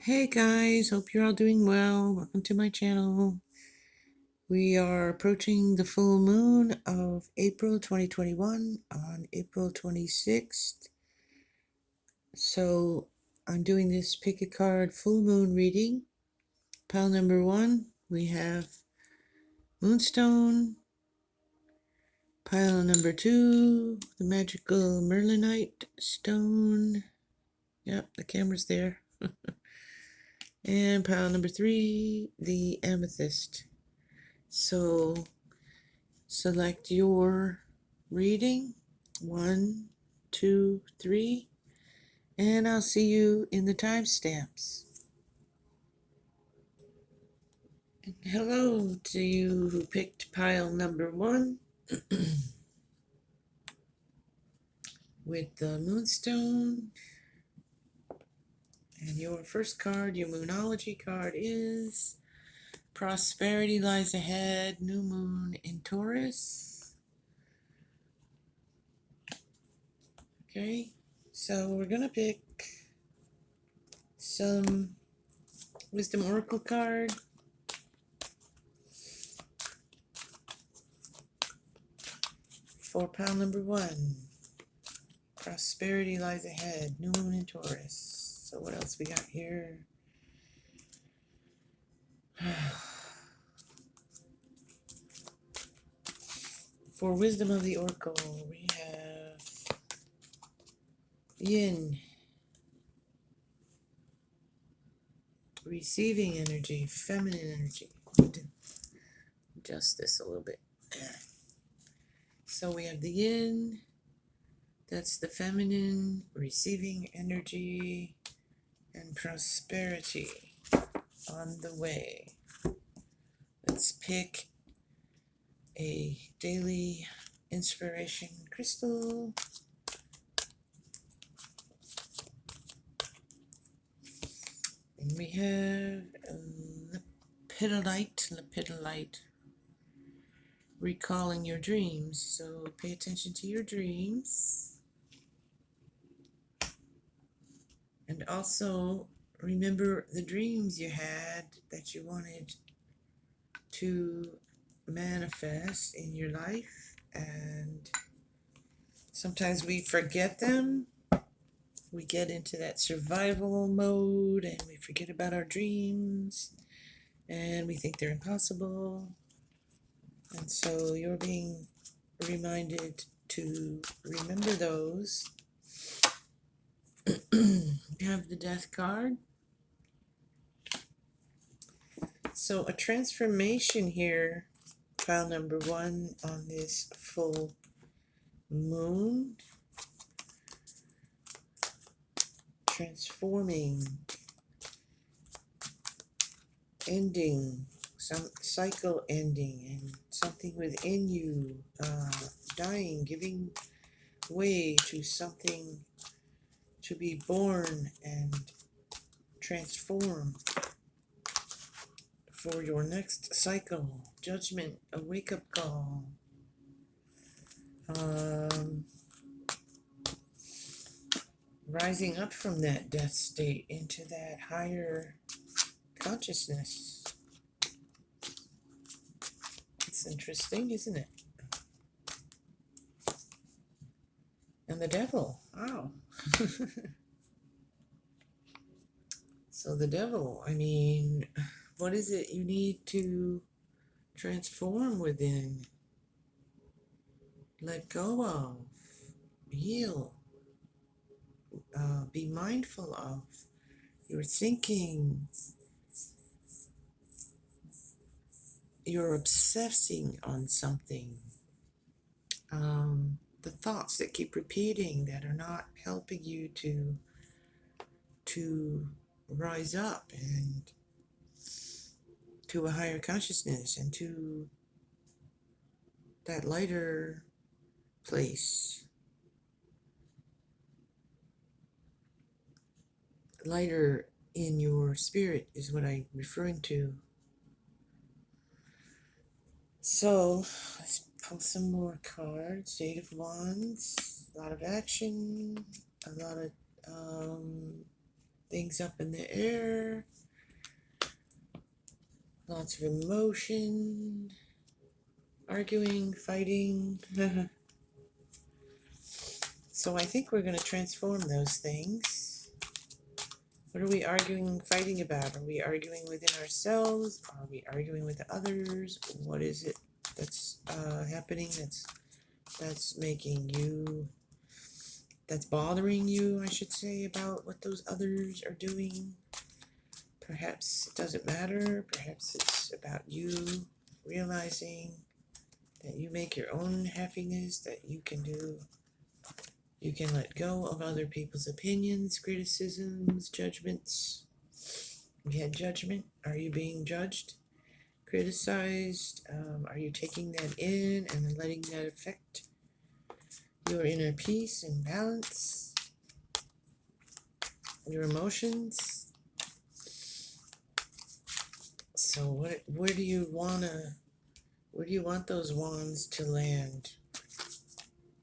Hey guys, hope you're all doing well. Welcome to my channel. We are approaching the full moon of April 2021 on April 26th. So I'm doing this pick a card full moon reading. Pile number 1, we have Moonstone. Pile number 2, the magical Merlinite stone. Yep, the camera's there. And pile number 3, the Amethyst. So select your reading, 1, 2, 3, and I'll see you in the timestamps. Hello to you who picked pile number 1 with the Moonstone. And your first card, your Moonology card, is Prosperity Lies Ahead, New Moon in Taurus. Okay, so we're going to pick some Wisdom Oracle card. For pile number 1, Prosperity Lies Ahead, New Moon in Taurus. So what else we got here? For Wisdom of the Oracle, we have Yin, Receiving Energy, Feminine Energy. Adjust this a little bit. So we have the Yin, that's the feminine, receiving energy, and prosperity on the way. Let's pick a daily inspiration crystal. And we have lepidolite, recalling your dreams. So pay attention to your dreams. And also remember the dreams you had that you wanted to manifest in your life, and sometimes we forget them. We get into that survival mode and we forget about our dreams and we think they're impossible. And so you're being reminded to remember those. You have the Death card. So a transformation here, pile number 1 on this full moon. Transforming, ending, some cycle ending, and something within you dying, giving way to something to be born and transform for your next cycle. Judgment, a wake-up call. Rising up from that death state into that higher consciousness. It's interesting, isn't it? And the devil. Wow. So the devil, I mean, what is it you need to transform within? Let go of, heal, be mindful of your thinking. You're obsessing on something. The thoughts that keep repeating that are not helping you to rise up and to a higher consciousness and to that lighter place. Lighter in your spirit is what I'm referring to. So let's pull some more cards. Eight of Wands, a lot of action, a lot of things up in the air, lots of emotion, arguing, fighting. So I think we're going to transform those things. What are we arguing, fighting about? Are we arguing within ourselves? Are we arguing with others? What is it that's happening that's making you, that's bothering you, I should say, about what those others are doing? Perhaps it doesn't matter. Perhaps it's about you realizing that you make your own happiness, that you can do. You can let go of other people's opinions, criticisms, judgments. You had judgment. Are you being judged, criticized? Are you taking that in and letting that affect your inner peace and balance, your emotions? So where do you want those wands to land?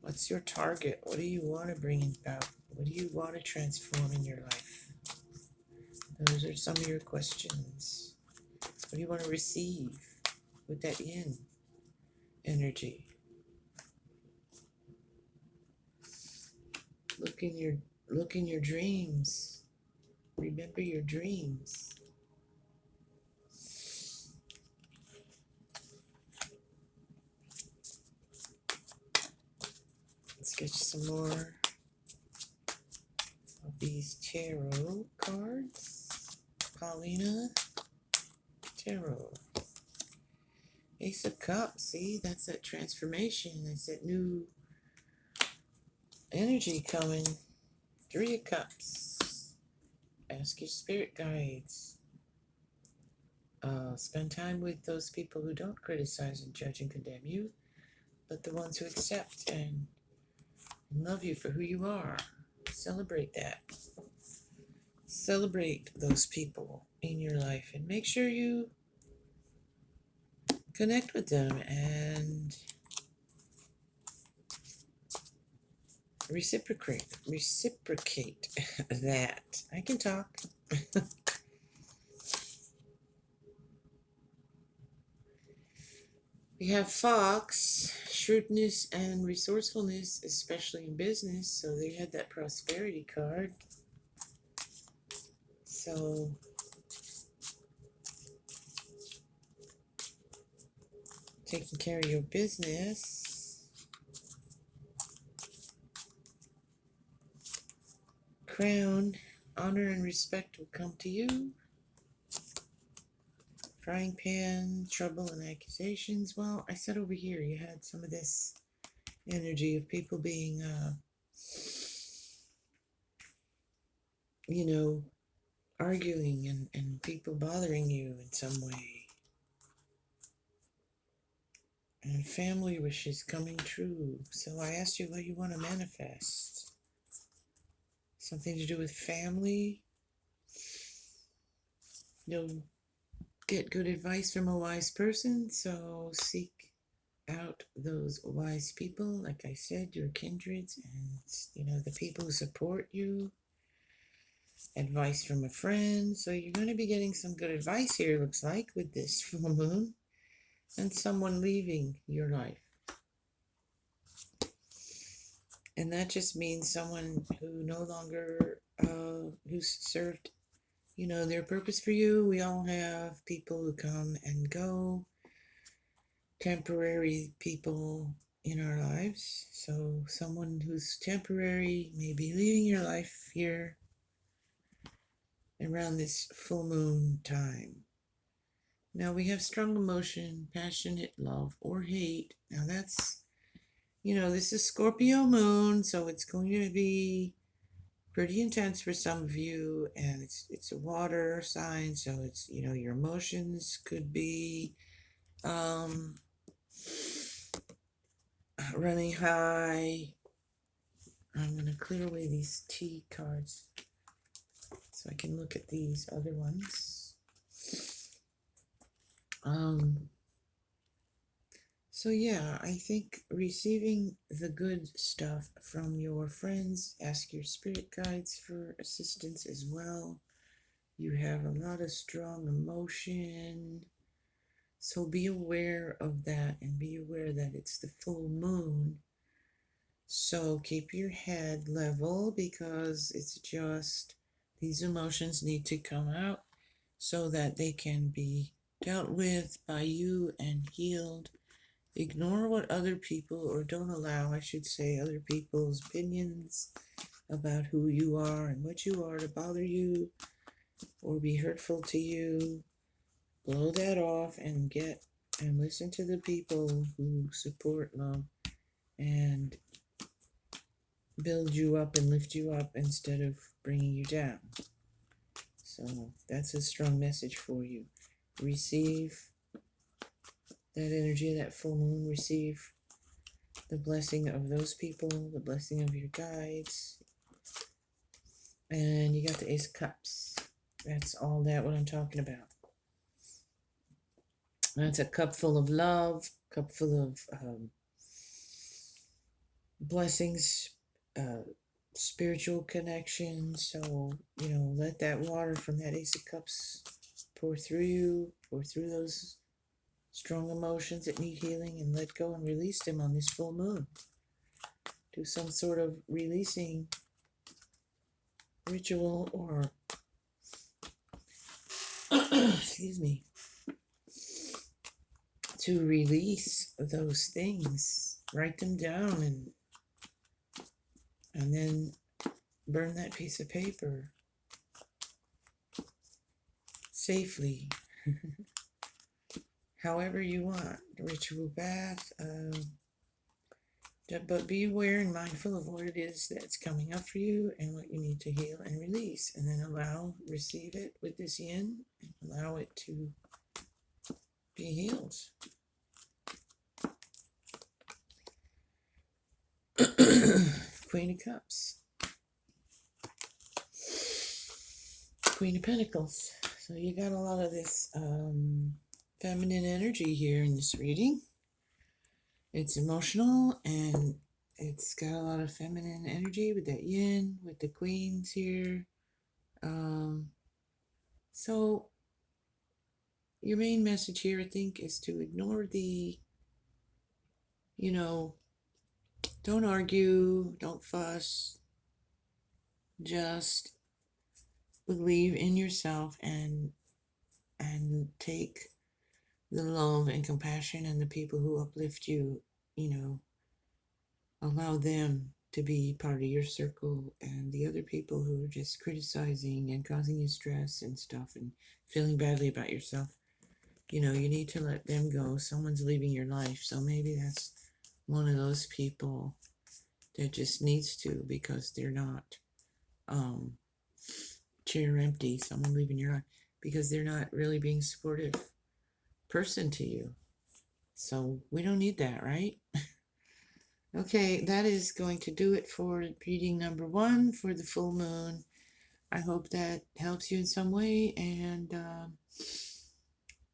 What's your target? What do you want to bring about? What do you want to transform in your life? Those are some of your questions. What do you want to receive with that yin energy? Look in your dreams. Remember your dreams. Let's get you some more of these tarot cards. Paulina Tarot. Ace of Cups. See, that's that transformation. That's that new energy coming. Three of Cups. Ask your spirit guides. Spend time with those people who don't criticize and judge and condemn you, but the ones who accept and love you for who you are. Celebrate that. Celebrate those people in your life and make sure you connect with them and reciprocate that. I can talk. We have Fox, shrewdness and resourcefulness, especially in business. So they had that prosperity card. So taking care of your business. Crown, honor and respect will come to you. Frying pan, trouble and accusations. Well, I said over here you had some of this energy of people being, arguing and people bothering you in some way. And family wishes coming true. So I asked you what you want to manifest. Something to do with family. You'll get good advice from a wise person, so seek out those wise people. Like I said, your kindreds and, the people who support you. Advice from a friend. So you're going to be getting some good advice here, looks like, with this full moon. And someone leaving your life. And that just means someone who no longer, who's served, their purpose for you. We all have people who come and go, temporary people in our lives. So someone who's temporary may be leaving your life here around this full moon time. Now we have strong emotion, passionate love, or hate. Now that's, this is Scorpio moon, so it's going to be pretty intense for some of you, and it's a water sign, so it's, your emotions could be running high. I'm going to clear away these T cards so I can look at these other ones. So yeah, I think receiving the good stuff from your friends, ask your spirit guides for assistance as well. You have a lot of strong emotion. So be aware of that and be aware that it's the full moon. So keep your head level because it's just these emotions need to come out so that they can be dealt with by you and healed. Ignore what other people, or don't allow, I should say, other people's opinions about who you are and what you are to bother you or be hurtful to you. Blow that off and listen to the people who support love and build you up and lift you up instead of bringing you down. So that's a strong message for you. Receive that energy of that full moon. Receive the blessing of those people, the blessing of your guides. And you got the Ace of Cups. That's all that what I'm talking about. That's a cup full of love, cup full of blessings, spiritual connection. So, let that water from that Ace of Cups pour through you, pour through those strong emotions that need healing, and let go and release them on this full moon. Do some sort of releasing ritual or, excuse me, to release those things. Write them down and then burn that piece of paper safely. However you want. Ritual bath. But be aware and mindful of what it is that's coming up for you and what you need to heal and release. And then receive it with this yin and allow it to be healed. Queen of Cups. Queen of Pentacles. So you got a lot of this feminine energy here in this reading. It's emotional and it's got a lot of feminine energy with that yin, with the queens here. So your main message here, I think, is to ignore the, don't argue, don't fuss, just believe in yourself and take the love and compassion and the people who uplift you, allow them to be part of your circle, and the other people who are just criticizing and causing you stress and stuff and feeling badly about yourself, you need to let them go. Someone's leaving your life, so maybe that's one of those people that just needs to, because they're not chair empty, someone leaving your life because they're not really being supportive person to you. So we don't need that, right? Okay, that is going to do it for reading number 1 for the full moon. I hope that helps you in some way, and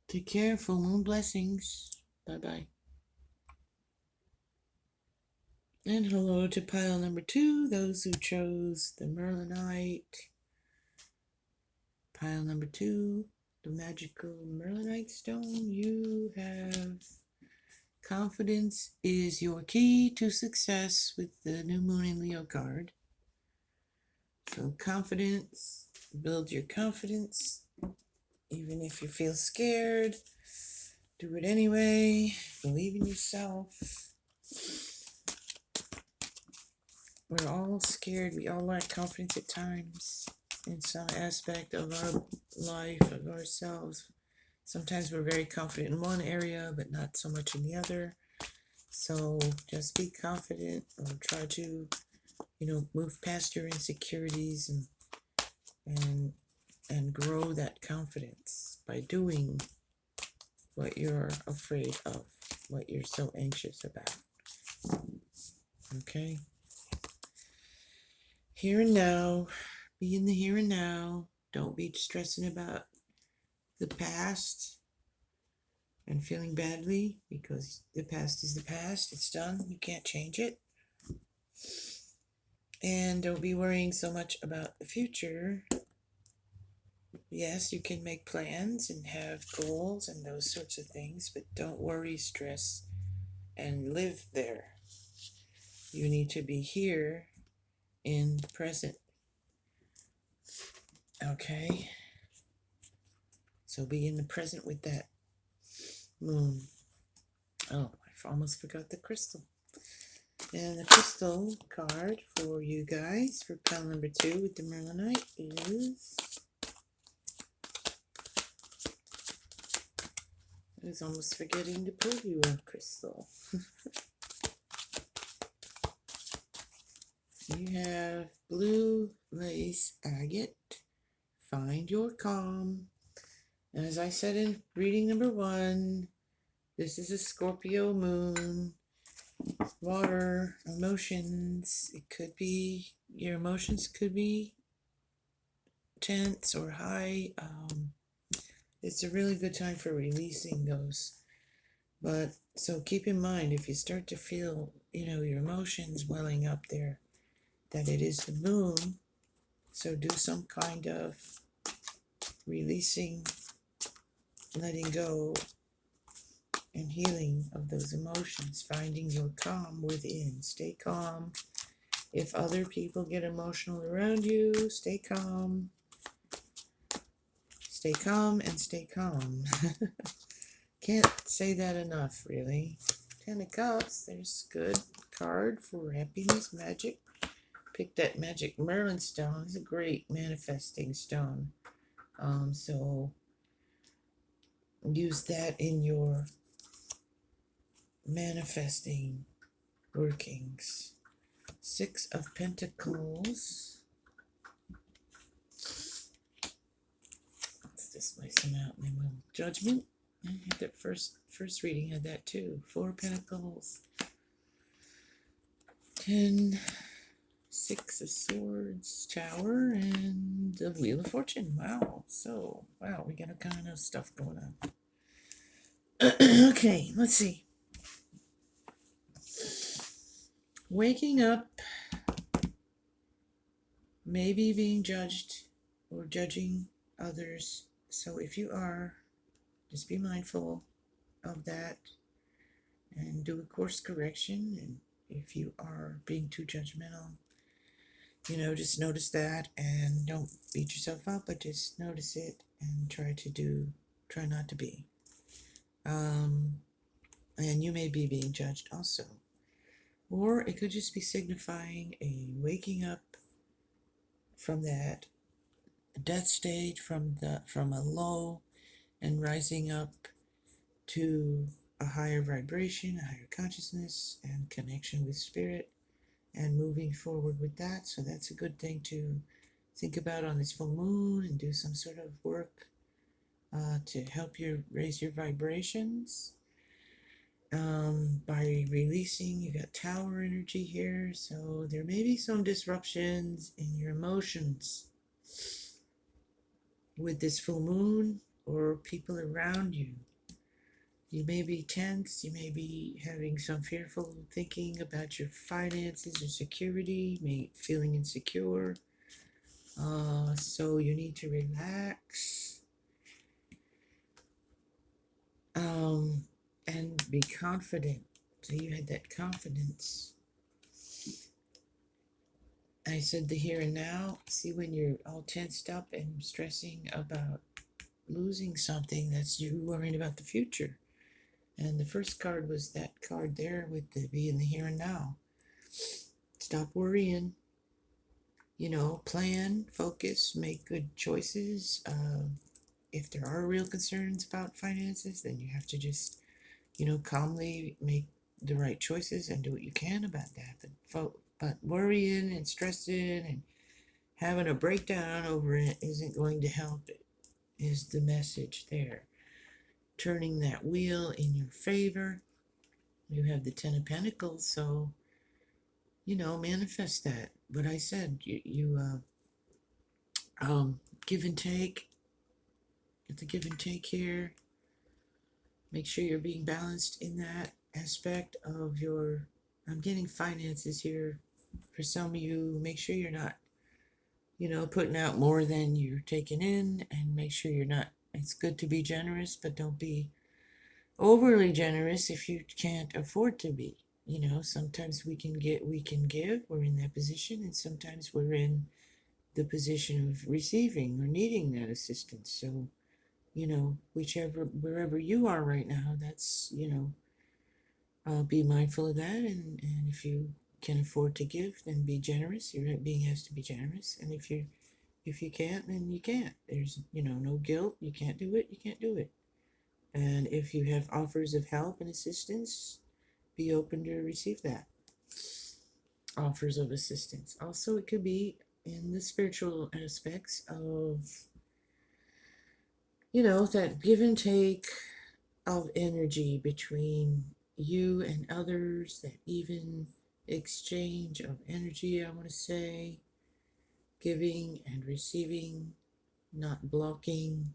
take care. Full moon blessings. Bye-bye. And hello to pile number 2, those who chose the Merlinite. Pile number 2, the magical Merlinite stone. You have confidence is your key to success with the new moon in Leo card. So confidence, build your confidence. Even if you feel scared, do it anyway. Believe in yourself. We're all scared. We all lack confidence at times in some aspect of our life, of ourselves. Sometimes we're very confident in one area, but not so much in the other. So just be confident, or try to, move past your insecurities and grow that confidence by doing what you're afraid of, what you're so anxious about. Okay? Here and now. Be in the here and now. Don't be stressing about the past. and feeling badly because the past is the past. It's done. You can't change it. And don't be worrying so much about the future. Yes, you can make plans and have goals and those sorts of things, but don't worry, stress, and live there. You need to be here in the present. Okay? So be in the present with that moon. Oh, I almost forgot the crystal. And the crystal card for you guys for pile number 2 with the Merlinite is... I was almost forgetting to pull you a crystal. You have blue lace agate. Find your calm. And as I said in reading number 1, this is a Scorpio moon. Water, emotions. It could be, your emotions could be tense or high. It's a really good time for releasing those. But so keep in mind, if you start to feel, your emotions welling up there, that it is the moon. So do some kind of releasing, letting go, and healing of those emotions, finding your calm within. Stay calm. If other people get emotional around you, stay calm. Stay calm and stay calm. Can't say that enough, really. 10 of Cups, there's a good card for happiness, magic. Pick that magic Merlin stone. It's a great manifesting stone. So use that in your manifesting workings. 6 of Pentacles. Let's display some out and then we'll Judgment. I had that first reading had that too. 4 Pentacles. 10, 6 of Swords, Tower, and the Wheel of Fortune. Wow. So, wow, we got a kind of stuff going on. Okay, let's see. Waking up, maybe being judged or judging others. So if you are, just be mindful of that and do a course correction. And if you are being too judgmental, just notice that and don't beat yourself up, but just notice it and try not to be. And you may be being judged also. Or it could just be signifying a waking up from that death state, from a low, and rising up to a higher vibration, a higher consciousness, and connection with spirit, and moving forward with that. So that's a good thing to think about on this full moon and do some sort of work to help you raise your vibrations. By releasing, you got Tower energy here, so there may be some disruptions in your emotions with this full moon or people around you. You may be tense, you may be having some fearful thinking about your finances or security, feeling insecure. So you need to relax. And be confident. So you had that confidence. I said the here and now. See, when you're all tensed up and stressing about losing something, that's you worrying about the future. And the first card was that card there with the be in the here and now. Stop worrying. Plan, focus, make good choices. If there are real concerns about finances, then you have to just, calmly make the right choices and do what you can about that. But worrying and stressing and having a breakdown over it isn't going to help. It is the message there. Turning that wheel in your favor. You have the 10 of Pentacles, so, manifest that. What I said, you give and take. Get the give and take here. Make sure you're being balanced in that aspect of your. I'm getting finances here for some of you. Make sure you're not, putting out more than you're taking in, and make sure you're not. It's good to be generous, but don't be overly generous if you can't afford to be. Sometimes we can give, we're in that position, and sometimes we're in the position of receiving or needing that assistance. So, wherever you are right now, that's, be mindful of that. And if you can afford to give, then be generous. You're being asked to be generous. And if you can't, then you can't. There's, no guilt. You can't do it, you can't do it. And if you have offers of help and assistance, be open to receive that. Offers of assistance. Also, it could be in the spiritual aspects of, that give and take of energy between you and others, that even exchange of energy, I want to say, giving and receiving, not blocking,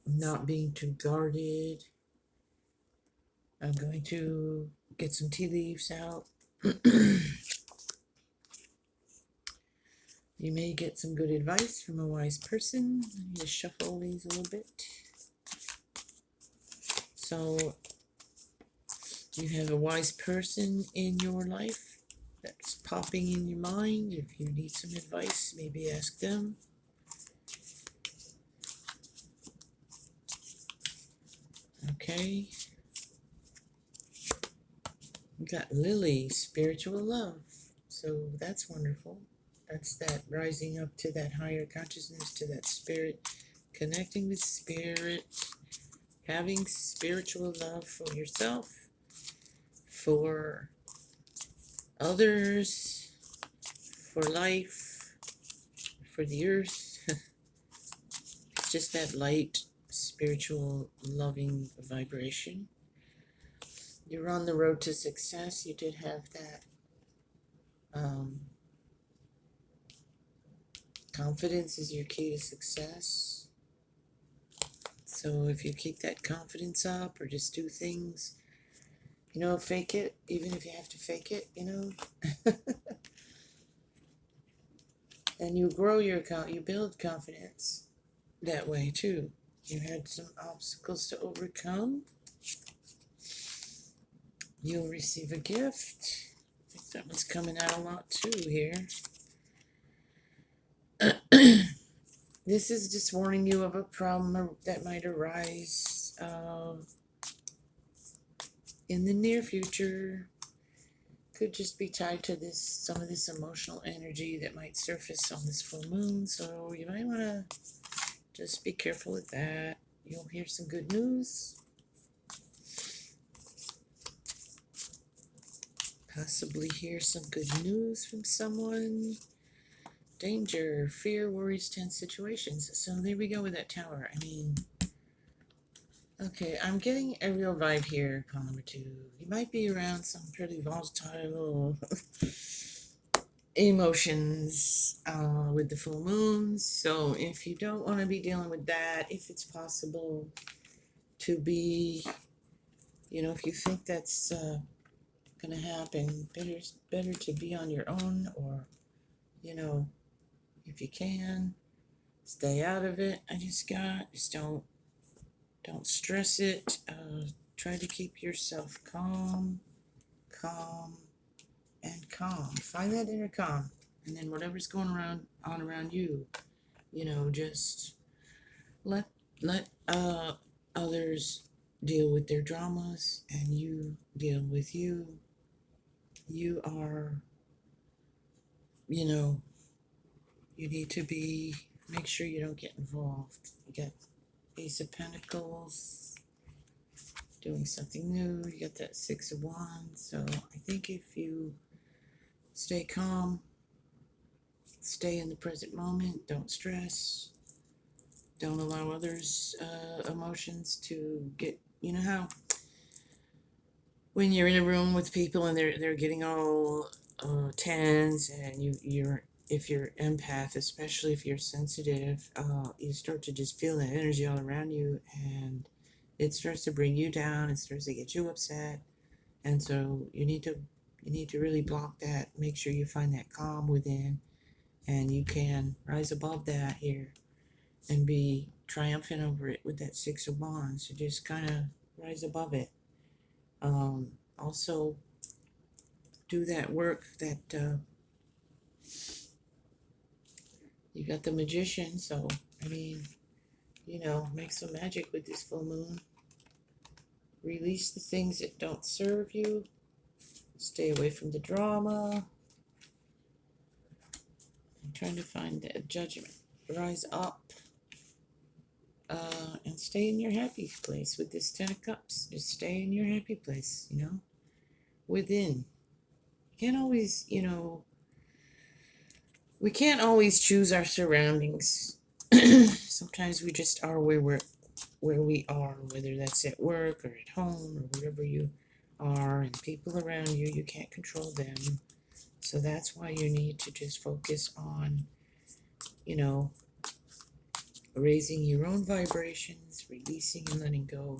not being too guarded. I'm going to get some tea leaves out. You may get some good advice from a wise person. Let me just shuffle these a little bit. So, you have a wise person in your life that's popping in your mind. If you need some advice, maybe ask them. Okay. We got Lily, spiritual love. So that's wonderful. That's that rising up to that higher consciousness, to that spirit, connecting with spirit, having spiritual love for yourself, for others, for life, for the earth. It's just that light, spiritual, loving vibration. You're on the road to success. You did have that confidence is your key to success. So if you keep that confidence up, or just do things, fake it, even if you have to fake it, and you grow you build confidence that way too. You had some obstacles to overcome. You'll receive a gift. I think that one's coming out a lot too here. This is just warning you of a problem that might arise in the near future. Could just be tied to some of this emotional energy that might surface on this full moon. So you might want to just be careful with that. You'll hear some good news. Possibly hear some good news from someone. Danger, fear, worries, tense situations. So there we go with that tower. Okay, I'm getting a real vibe here, call number 2. You might be around some pretty volatile emotions with the full moons. So if you don't want to be dealing with that, if it's possible to be, if you think that's going to happen, better to be on your own, or, if you can, stay out of it. Just don't stress it. Try to keep yourself calm, and calm. Find that inner calm, and then whatever's going on around you, just let others deal with their dramas, and you deal with you. You are, you need to make sure you don't get involved. You got Ace of Pentacles, doing something new. You got that Six of Wands. So I think if you stay calm, stay in the present moment, don't stress, don't allow others' emotions to get, how when you're in a room with people and they're getting all tense, and you're if you're empath, especially if you're sensitive, you start to just feel that energy all around you, and it starts to bring you down. It starts to get you upset, and so you need to really block that. Make sure you find that calm within, and you can rise above that here and be triumphant over it with that Six of Wands. So just kind of rise above it. Also, do that work that you got the Magician. So, I mean, make some magic with this full moon. Release the things that don't serve you. Stay away from the drama. I'm trying to find the Judgment. Rise up. And stay in your happy place with this Ten of Cups. Just stay in your happy place, within. You can't always, we can't always choose our surroundings. Sometimes we just are where we are, whether that's at work or at home or wherever you are, and people around you, you can't control them. So that's why you need to just focus on, raising your own vibrations, releasing and letting go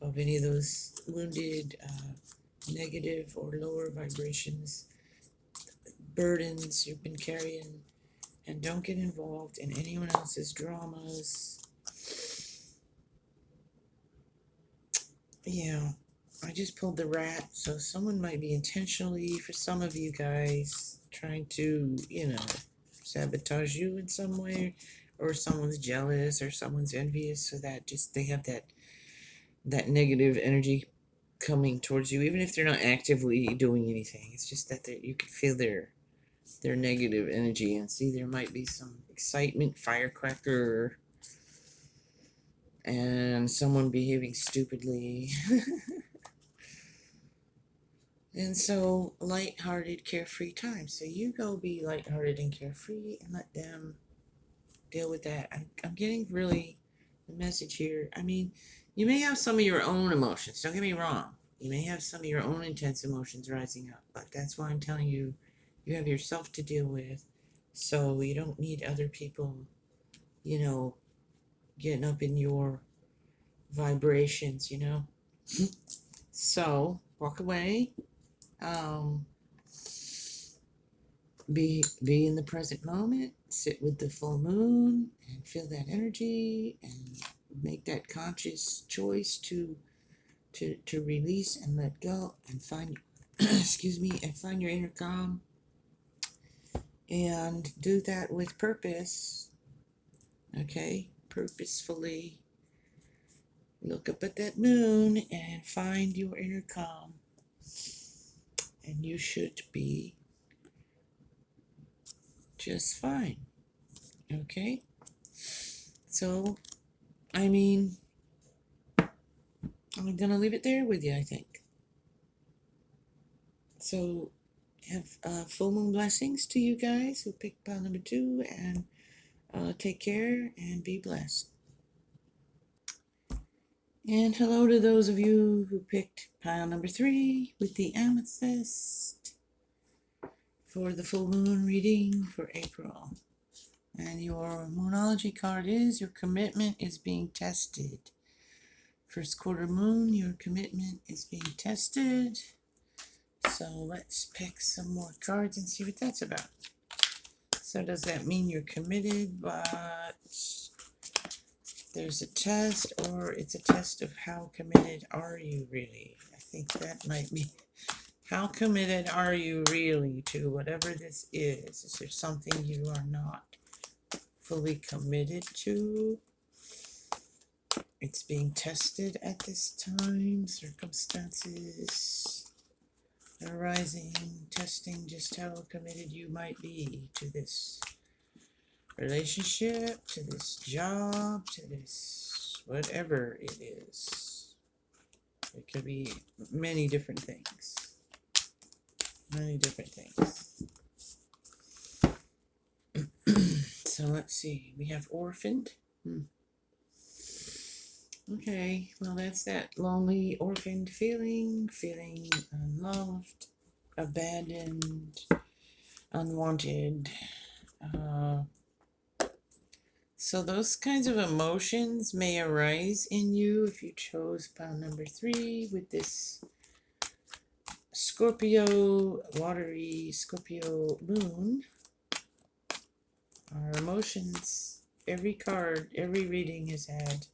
of any of those wounded, negative or lower vibrations, burdens you've been carrying, and don't get involved in anyone else's dramas. Yeah, I just pulled the Rat, so someone might be intentionally, for some of you guys, trying to, sabotage you in some way, or someone's jealous, or someone's envious, so that just they have that negative energy coming towards you, even if they're not actively doing anything. It's just that you can feel their negative energy, and see there might be some excitement, firecracker, and someone behaving stupidly. And so, lighthearted, carefree time. So you go be lighthearted and carefree and let them deal with that. I'm getting really the message here. I mean, you may have some of your own emotions. Don't get me wrong. You may have some of your own intense emotions rising up. But that's why I'm telling you, you have yourself to deal with. So you don't need other people, getting up in your vibrations, So, walk away. Be in the present moment. Sit with the full moon and feel that energy, and make that conscious choice to release and let go, and find excuse me, and find your inner calm, and do that with purpose. Okay, purposefully look up at that moon and find your inner calm, and you should be just fine. Okay, so I mean, I'm gonna leave it there with you, I think. So have full moon blessings to you guys who picked pile number 2, and take care and be blessed. And hello to those of you who picked pile number 3 with the Amethyst for the full moon reading for April. And your Moonology card is your commitment is being tested. First quarter moon, your commitment is being tested. So let's pick some more cards and see what that's about. So does that mean you're committed, but there's a test, or it's a test of how committed are you really? I think that might be, how committed are you really to whatever this is? Is there something you are not fully committed to? It's being tested at this time. Circumstances arising, testing just how committed you might be to this relationship, to this job, to this whatever it is. It could be many different things. Many different things. So let's see. We have orphaned. Okay, well that's that lonely, orphaned feeling unloved, abandoned, unwanted, So those kinds of emotions may arise in you if you chose pile number 3 with this Scorpio, watery Scorpio moon. Our emotions, every card, every reading has had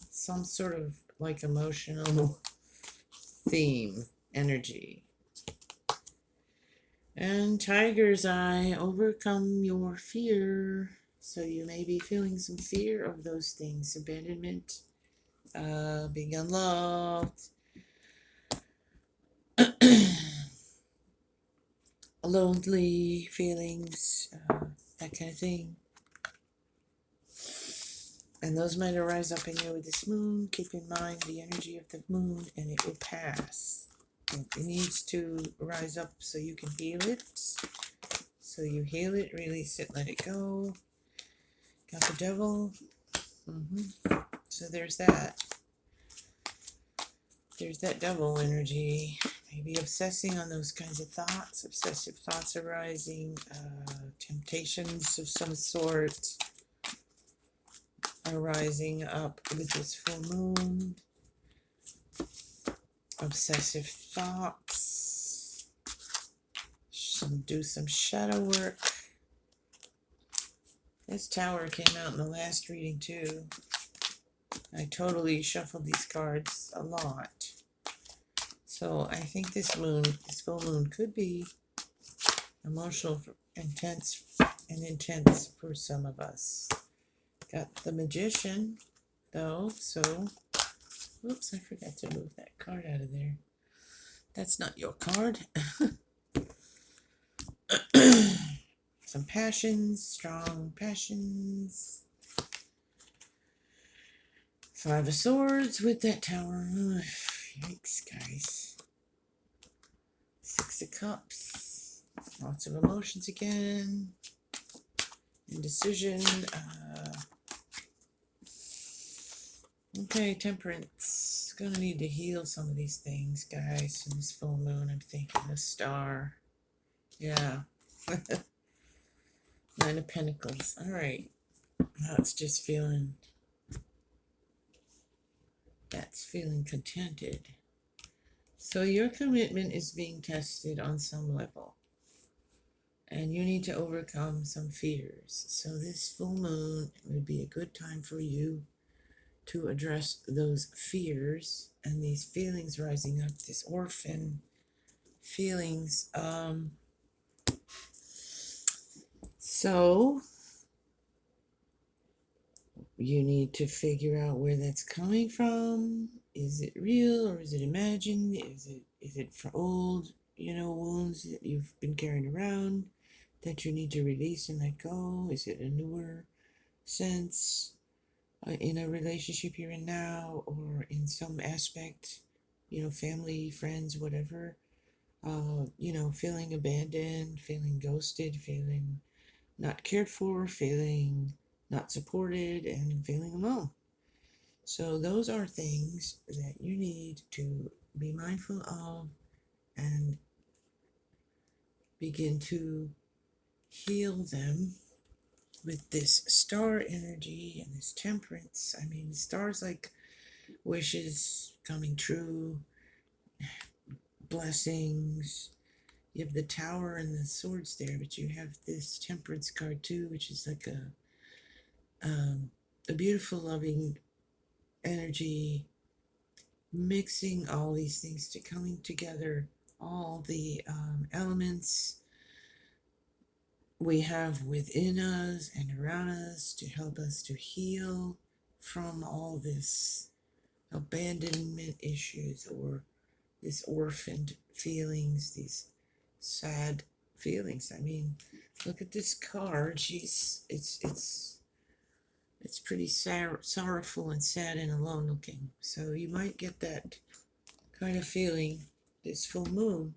some sort of like emotional theme, energy. And Tiger's Eye, overcome your fear. So you may be feeling some fear of those things, abandonment, being unloved, lonely feelings, that kind of thing. And those might arise up in you with this moon. Keep in mind the energy of the moon, and it will pass. It needs to rise up so you can heal it. So you heal it, release it, let it go. Got the devil. So there's that. There's that devil energy. Maybe obsessing on those kinds of thoughts, obsessive thoughts arising, temptations of some sort arising up with this full moon. Obsessive thoughts. Do some shadow work. This tower came out in the last reading too. I totally shuffled these cards a lot. So I think this moon, this full moon, could be emotional, intense for some of us. Got the Magician, though, so, whoops, I forgot to move that card out of there. That's not your card. Some passions, strong passions. 5 of Swords with that tower. Yikes, guys. 6 of Cups. Lots of emotions again. Indecision. Okay, Temperance. Gonna need to heal some of these things, guys. In this full moon, I'm thinking the Star. Yeah. 9 of Pentacles. Alright. That's just feeling... That's feeling contented. So your commitment is being tested on some level. And you need to overcome some fears. So this full moon would be a good time for you to address those fears and these feelings rising up, this orphan feelings. So you need to figure out where that's coming from. Is it real or is it imagined? Is it for old, wounds that you've been carrying around that you need to release and let go? Is it a newer sense in a relationship you're in now, or in some aspect, family, friends, whatever? Feeling abandoned, feeling ghosted, feeling not cared for, feeling not supported, and feeling alone. So those are things that you need to be mindful of and begin to heal them with this star energy and this temperance. I mean, stars like wishes coming true, blessings. You have the tower and the swords there, but you have this temperance card too, which is like a beautiful, loving energy, mixing all these things to coming together, all the elements we have within us and around us to help us to heal from all this abandonment issues or this orphaned feelings, these sad feelings. I mean, look at this card. It's pretty sorrowful and sad and alone looking. So you might get that kind of feeling this full moon.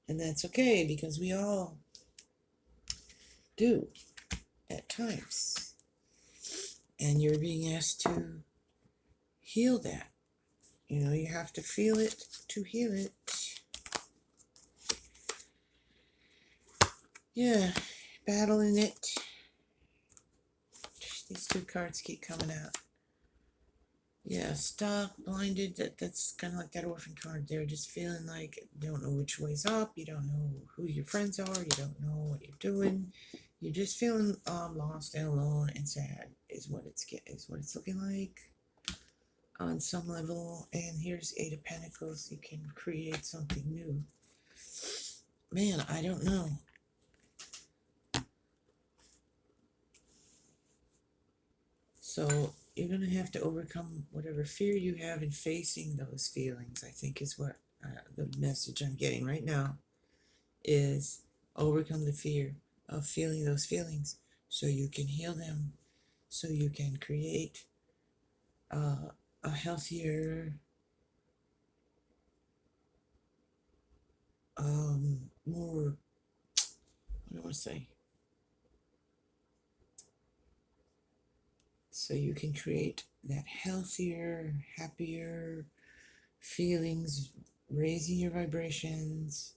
And that's okay, because we all do at times. And you're being asked to heal that. You have to feel it to heal it. Yeah, battling it. These two cards keep coming out. Yeah, stuck, blinded. That's kind of like that orphan card there. Just feeling like you don't know which way's up. You don't know who your friends are. You don't know what you're doing. You're just feeling lost and alone and sad. Is what it's looking like on some level. And here's Eight of Pentacles. You can create something new. Man, I don't know. So you're going to have to overcome whatever fear you have in facing those feelings, I think is what the message I'm getting right now is. Overcome the fear of feeling those feelings so you can heal them, so you can create a healthier, more, what do I want to say? So you can create that healthier, happier feelings, raising your vibrations,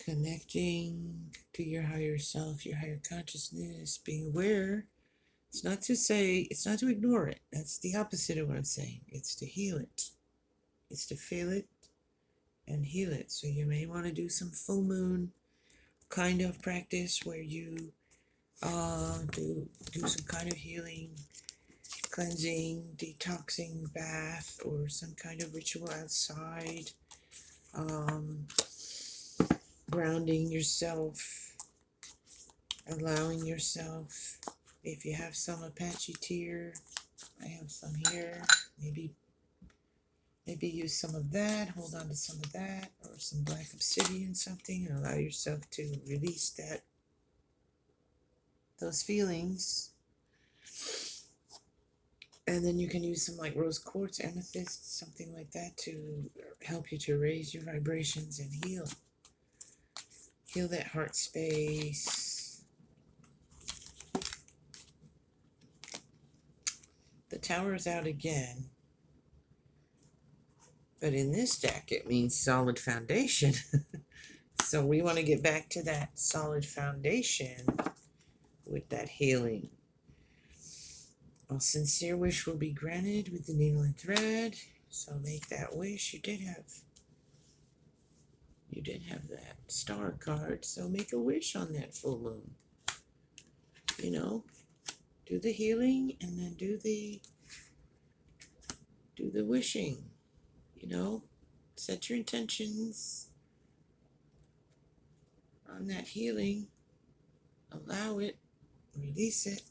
connecting to your higher self, your higher consciousness, being aware. It's not to ignore it. That's the opposite of what I'm saying. It's to heal it. It's to feel it and heal it. So you may want to do some full moon kind of practice where you do some kind of healing, cleansing, detoxing bath, or some kind of ritual outside. Grounding yourself, allowing yourself. If you have some Apache tear, I have some here. Maybe use some of that, hold on to some of that, or some black obsidian, something, and allow yourself to release those feelings. And then you can use some like rose quartz, amethyst, something like that to help you to raise your vibrations and heal that heart space. The Tower is out again. But in this deck, it means solid foundation. So we want to get back to that solid foundation with that healing. A sincere wish will be granted with the needle and thread. So make that wish. You did have that star card. So make a wish on that full moon. You know, do the healing and then do the wishing. You know, set your intentions on that healing. Allow it, release it.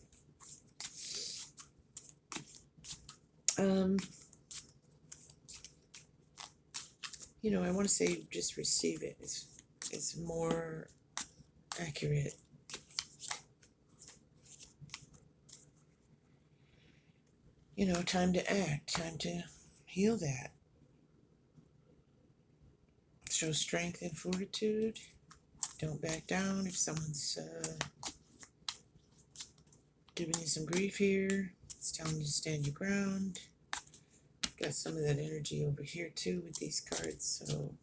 You know, I want to say just receive it. It's more accurate. You know, time to act, time to heal that. Show strength and fortitude. Don't back down if someone's giving you some grief here. It's telling you to stand your ground. Got some of that energy over here too with these cards. So,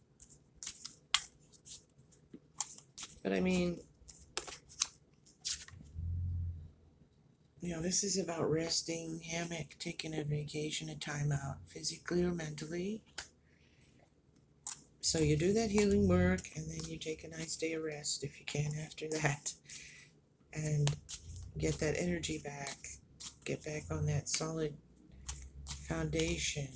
but I mean, you know, this is about resting, hammock, taking a vacation, a time out, physically or mentally. So you do that healing work, and then you take a nice day of rest if you can after that, and get that energy back, get back on that solid foundation,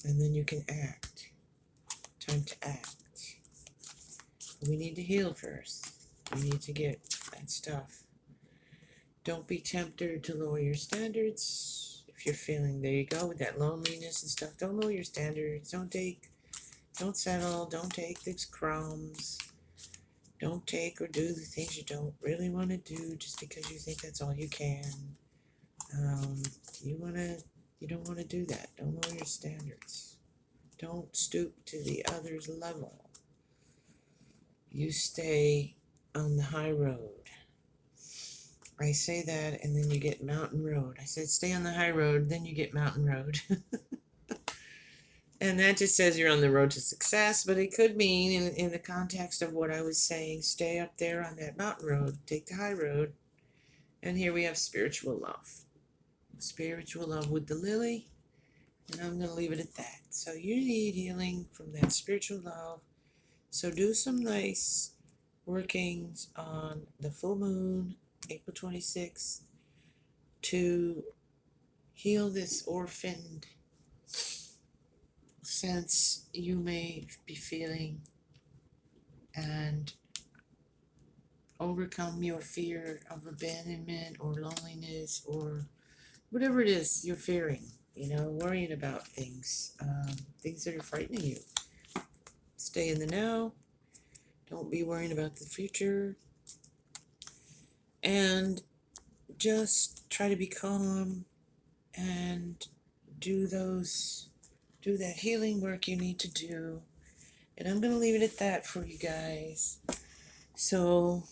and then you can act. Time to act. We need to heal first. We need to get that stuff. Don't be tempted to lower your standards. If you're feeling, there you go, with that loneliness and stuff, don't lower your standards. Don't settle. Don't take these crumbs. Don't take or do the things you don't really want to do just because you think that's all you can. You don't want to do that. Don't lower your standards. Don't stoop to the other's level. You stay on the high road. I say that, and then you get mountain road. I said stay on the high road, then you get mountain road. And that just says you're on the road to success, but it could mean, in the context of what I was saying, stay up there on that mountain road, take the high road. And here we have spiritual love. Spiritual love with the lily. And I'm going to leave it at that. So you need healing from that spiritual love. So do some nice workings on the full moon, April 26th, to heal this orphaned sense you may be feeling and overcome your fear of abandonment or loneliness or whatever it is you're fearing, worrying about things, things that are frightening you. Stay in the now. Don't be worrying about the future. And just try to be calm and do that healing work you need to do. And I'm going to leave it at that for you guys. So,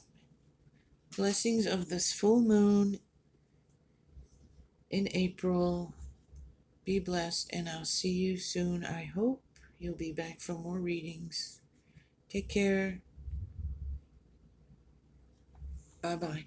blessings of this full moon in April. Be blessed, and I'll see you soon. I hope you'll be back for more readings. Take care. Bye-bye.